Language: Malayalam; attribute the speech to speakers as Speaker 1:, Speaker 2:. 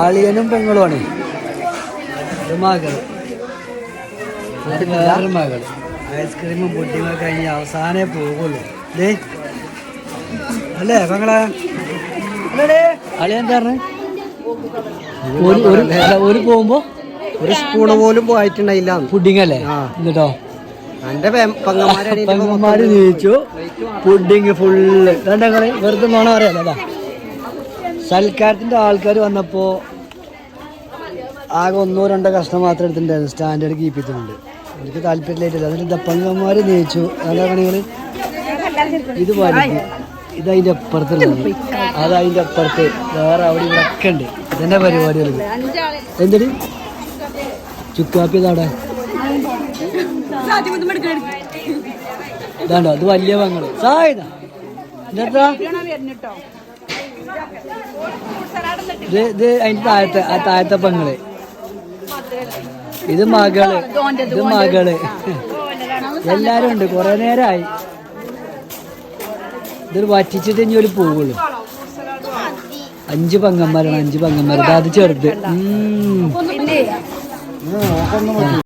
Speaker 1: അളിയനും പെങ്ങളുമാണ്. ഇത് മകൾ, വേറെ മകൾ. ഐസ്ക്രീമും പുഡിങ്ങും കഴിഞ്ഞ് അവസാനേ പോകുള്ളൂ. ദേ അല്ലേ പെങ്ങളെ? അളിയൻ എന്താ പറഞ്ഞത്? ഒരു പോകുമ്പോ ഒരു സ്പൂണ് പോലും പോയിട്ടുണ്ടായില്ല. പുഡിങ് അല്ലേ? എന്നിട്ടോ പെങ്ങന്മാര് ജയിച്ചു. പുഡിങ് ഫുള്ള് രണ്ടങ്ങള് വെറുതെ നോണ പറയാലോ. സൽക്കാരത്തിന്റെ ആൾക്കാർ വന്നപ്പോ ആകെ 1-2 കഷ്ണം മാത്രം എടുത്തിട്ടുണ്ടായിരുന്നു. സ്റ്റാൻഡേർഡ് കീപ്പ് ചെയ്തിട്ടുണ്ട്. എനിക്ക് താല്പര്യമായിട്ടില്ല. എന്നിട്ട് പെങ്ങന്മാര് ജയിച്ചു. അതാ കണികള് ഇത് പാടിക്കും. ഇതതിൻ്റെ അപ്പുറത്തുള്ളത്, അതതിൻ്റെ അപ്പുറത്ത് വേറെ അവിടെ ഇവിടെ ഒക്കെ ഉണ്ട്. ഇതെന്നെ പരിപാടികൾ. എന്തൊരു ചുക്കാപ്പി ഇതാടെ ഇതാണ്ടോ? അത് വലിയ പങ്ങള് സായിതാ. എന്താ ഇത് അതിൻ്റെ താഴത്തെ പങ്ങള്. ഇത് മകള്, ഇത് മകള്. എല്ലാരും ഉണ്ട്. കുറെ നേരമായി. ഇതൊരു വറ്റിച്ചിട്ട് ഇനി ഒരു പോകുള്ളൂ. 5 പെങ്ങന്മാരാണ്. 5 പെങ്ങന്മാർ. അത് ചെറുത്.